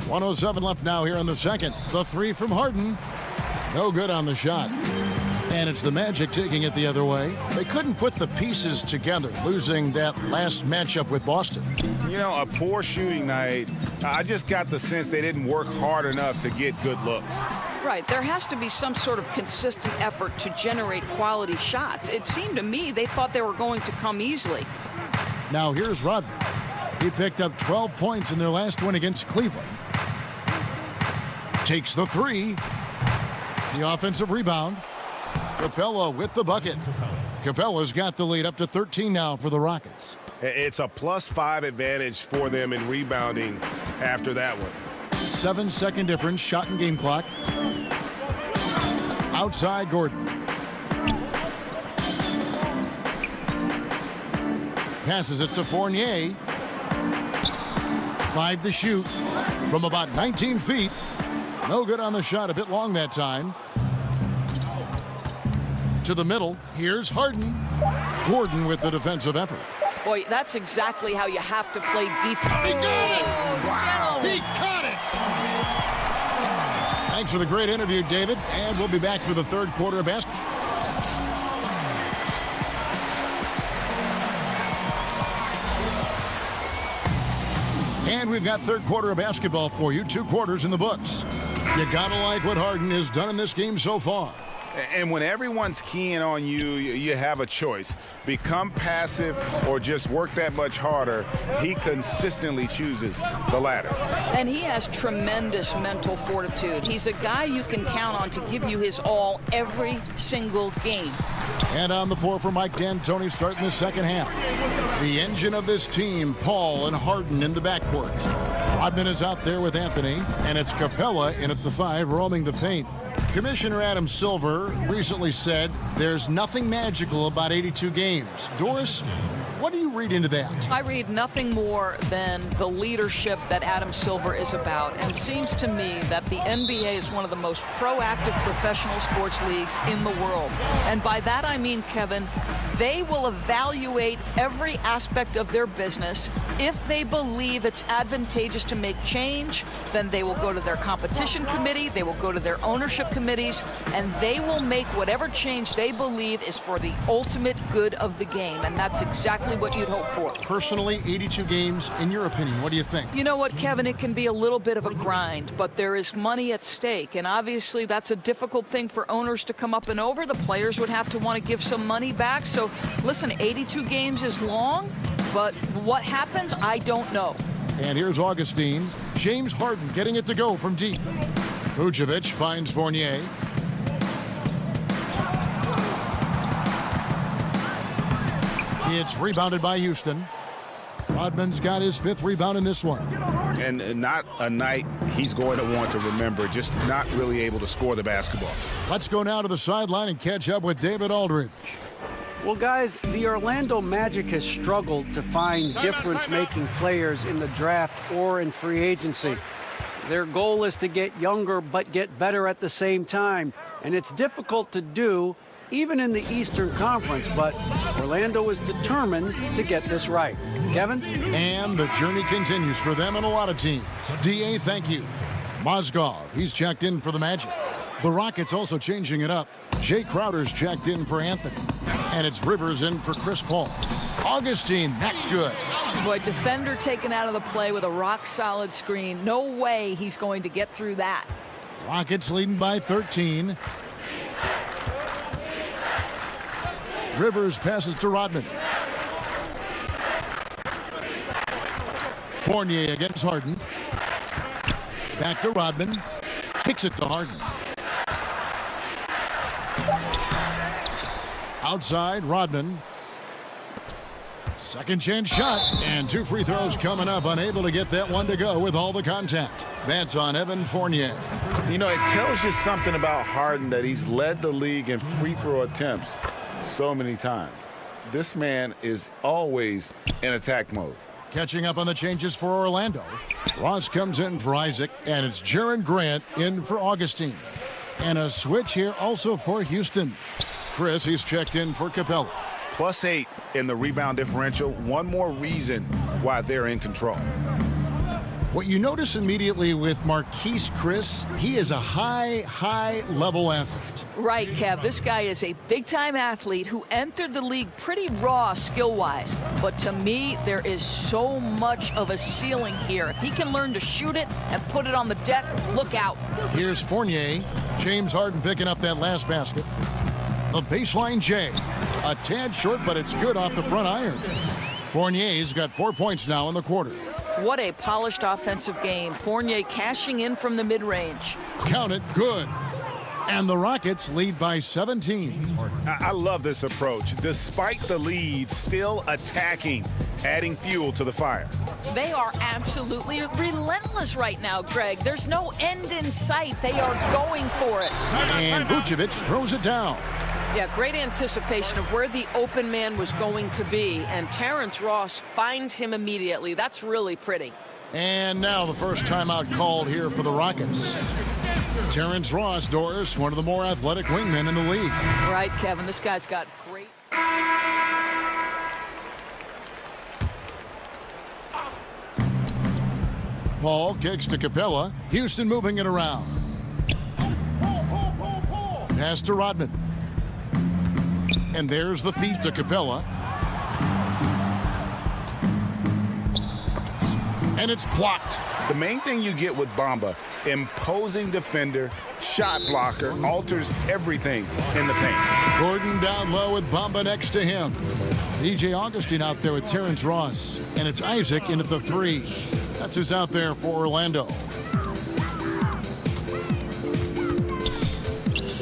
1:07 left now here in the second. The 3 from Harden. No good on the shot. And it's the Magic taking it the other way. They couldn't put the pieces together, losing that last matchup with Boston.
You know, a poor shooting night. I just got the sense they didn't work hard enough to get good looks.
Right, there has to be some sort of consistent effort to generate quality shots. It seemed to me they thought they were going to come easily.
Now here's Rodman. He picked up 12 points in their last win against Cleveland. Takes the 3. The offensive rebound. Capella with the bucket. Capella's got the lead up to 13 now for the Rockets.
It's a +5 advantage for them in rebounding after that one.
7-second difference, shot and game clock. Outside Gordon. Passes it to Fournier. 5 to shoot from about 19 feet. No good on the shot, a bit long that time. To the middle, here's Harden. Gordon with the defensive effort.
Boy, that's exactly how you have to play defense.
He got it!
Wow.
He caught it! Thanks for the great interview, David. And we'll be back for the third quarter of basketball. And we've got third quarter of basketball for you. 2 quarters in the books. You gotta like what Harden has done in this game so far.
And when everyone's keying on you, you have a choice. Become passive or just work that much harder. He consistently chooses the latter.
And he has tremendous mental fortitude. He's a guy you can count on to give you his all every single game.
And on the floor for Mike D'Antoni starting the second half. The engine of this team, Paul and Harden in the backcourt. Rodman is out there with Anthony, and it's Capella in at the 5 roaming the paint. Commissioner Adam Silver recently said there's nothing magical about 82 games. Doris, what do you read into that?
I read nothing more than the leadership that Adam Silver is about. And it seems to me that the NBA is one of the most proactive professional sports leagues in the world. And by that I mean, Kevin, they will evaluate every aspect of their business. If they believe it's advantageous to make change, then they will go to their competition committee, they will go to their ownership committees, and they will make whatever change they believe is for the ultimate good of the game. And that's exactly what you'd hope for.
Personally, 82 games, in your opinion, what do you think?
You know what, Kevin, it can be a little bit of a grind, but there is money at stake. And obviously that's a difficult thing for owners to come up and over. The players would have to want to give some money back. So listen, 82 games is long, but what happens, I don't know.
And here's Augustine. James Harden getting it to go from deep. Vucevic finds Fournier. It's rebounded by Houston. Rodman's got his 5th rebound in this one.
And not a night he's going to want to remember, just not really able to score the basketball.
Let's go now to the sideline and catch up with David Aldridge.
Well, guys, the Orlando Magic has struggled to find difference-making players in the draft or in free agency. Their goal is to get younger but get better at the same time, and it's difficult to do even in the Eastern Conference, but Orlando is determined to get this right. Kevin?
And the journey continues for them and a lot of teams. D.A., thank you. Mozgov, he's checked in for the Magic. The Rockets also changing it up. Jay Crowder's checked in for Anthony. And it's Rivers in for Chris Paul. Augustine, that's good.
Boy, defender taken out of the play with a rock-solid screen. No way he's going to get through that.
Rockets leading by 13. Rivers passes to Rodman. Fournier against Harden. Back to Rodman. Kicks it to Harden. Outside, Rodman. Second chance shot, and 2 free throws coming up. Unable to get that one to go with all the contact. That's on Evan Fournier.
You know, it tells you something about Harden that he's led the league in free throw attempts so many times. This man is always in attack mode.
Catching up on the changes for Orlando. Ross comes in for Isaac, and it's Jaren Grant in for Augustine. And a switch here also for Houston. Chris, he's checked in for Capella.
+8 in the rebound differential. One more reason why they're in control.
What you notice immediately with Marquise Chris, he is a high-level athlete.
Right, Kev. This guy is a big-time athlete who entered the league pretty raw skill-wise. But to me, there is so much of a ceiling here. If he can learn to shoot it and put it on the deck, look out.
Here's Fournier. James Harden picking up that last basket. The baseline J. A tad short, but it's good off the front iron. Fournier's got 4 points now in the quarter.
What a polished offensive game. Fournier cashing in from the mid-range.
Count it, good. And the Rockets lead by 17.
I love this approach. Despite the lead, still attacking, adding fuel to the fire.
They are absolutely relentless right now, Greg. There's no end in sight. They are going for it.
And Vucevic throws it down.
Yeah, great anticipation of where the open man was going to be, and Terrence Ross finds him immediately. That's really pretty.
And now the first timeout called here for the Rockets. Terrence Ross, Doris, one of the more athletic wingmen in the league.
Right, Kevin. This guy's got great...
Paul kicks to Capella. Houston moving it around. Pass to Rodman. And there's the feed to Capella. And it's blocked.
The main thing you get with Bamba, imposing defender, shot blocker, alters everything in the paint.
Gordon down low with Bamba next to him. DJ Augustine out there with Terrence Ross. And it's Isaac in at the 3. That's who's out there for Orlando.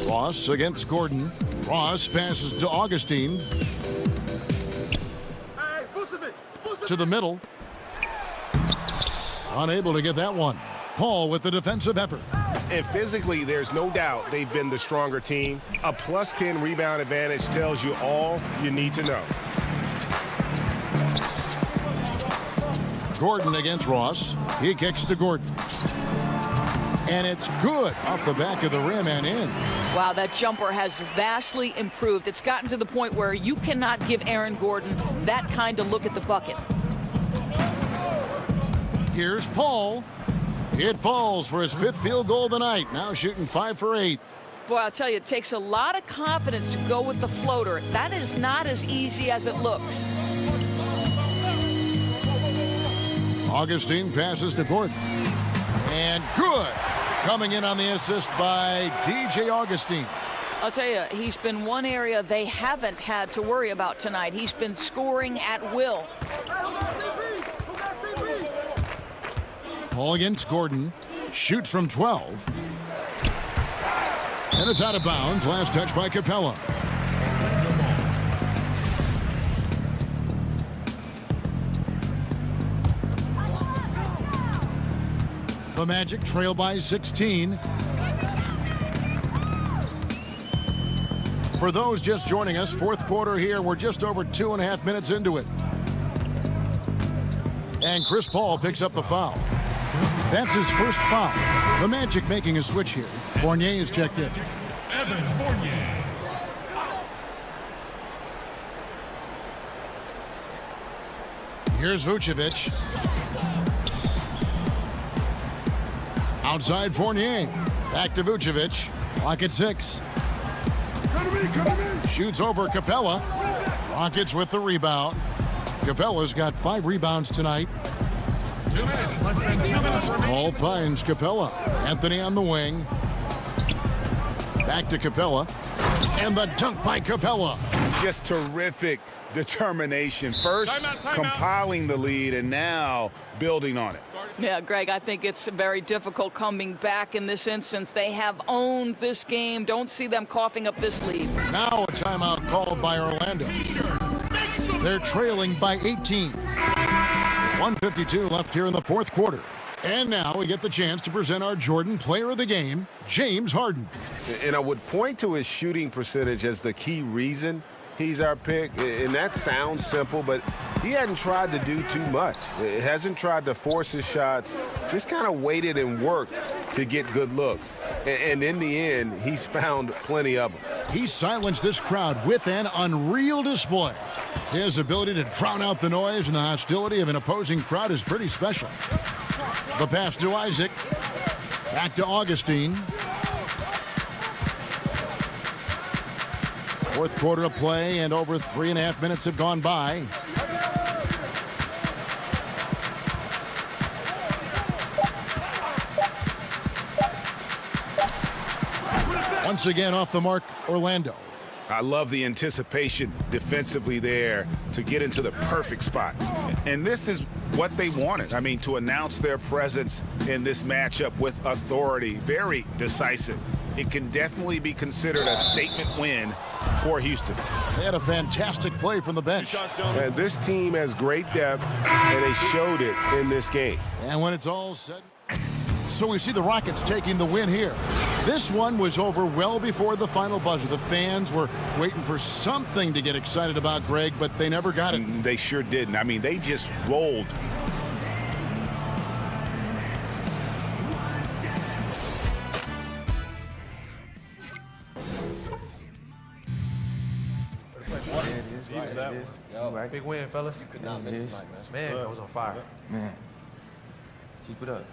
Ross against Gordon. Ross passes to Augustine. To the middle. Unable to get that one. Paul with the defensive effort.
And physically, there's no doubt they've been the stronger team. A plus 10 rebound advantage tells you all you need to know.
Gordon against Ross. He kicks to Gordon. And it's good off the back of the rim and in.
Wow, that jumper has vastly improved. It's gotten to the point where you cannot give Aaron Gordon that kind of look at the bucket.
Here's Paul. It falls for his 5th field goal of the night. Now shooting 5 for 8.
Boy, I'll tell you, it takes a lot of confidence to go with the floater. That is not as easy as it looks.
Augustine passes to Gordon. And good. Coming in on the assist by DJ Augustine.
I'll tell you, he's been one area they haven't had to worry about tonight. He's been scoring at will.
Paul against Gordon. Shoots from 12. And it's out of bounds. Last touch by Capella. The Magic trail by 16. For those just joining us, 4th quarter here. We're just over 2.5 minutes into it. And Chris Paul picks up the foul. That's his first foul. The Magic making a switch here. Fournier is checked in.
Evan Fournier.
Here's Vucevic. Outside Fournier. Back to Vucevic. Clock at 6. Shoots over Capella. Rockets with the rebound. Capella's got 5 rebounds tonight.
2 minutes, less than 2 minutes remaining.
Paul finds Capella. Anthony on the wing. Back to Capella. And the dunk by Capella.
Just terrific determination. First, compiling the lead, and now building on it.
Yeah, Greg, I think it's very difficult coming back in this instance. They have owned this game. Don't see them coughing up this lead.
Now a timeout called by Orlando. They're trailing by 18. 1:52 left here in the 4th quarter. And now we get the chance to present our Jordan Player of the Game, James Harden.
And I would point to his shooting percentage as the key reason he's our pick. And that sounds simple, but he hasn't tried to do too much. He hasn't tried to force his shots, just kind of waited and worked to get good looks. And in the end, he's found plenty of them.
He silenced this crowd with an unreal display. His ability to drown out the noise and the hostility of an opposing crowd is pretty special. The pass to Isaac. Back to Augustine. 4th quarter of play, and over 3.5 minutes have gone by. Once again off the mark, Orlando.
I love the anticipation defensively there to get into the perfect spot. And this is what they wanted. I mean, to announce their presence in this matchup with authority, very decisive. It can definitely be considered a statement win for Houston.
They had a fantastic play from the bench.
This team has great depth, and they showed it in this game.
And when it's all said... So we see the Rockets taking the win here. This one was over well before the final buzzer. The fans were waiting for something to get excited about, Greg, but they never got it.
They sure didn't. I mean, they just rolled.
Big win, fellas.
You could not miss tonight, man.
Man, I was on fire.
Man, keep it up.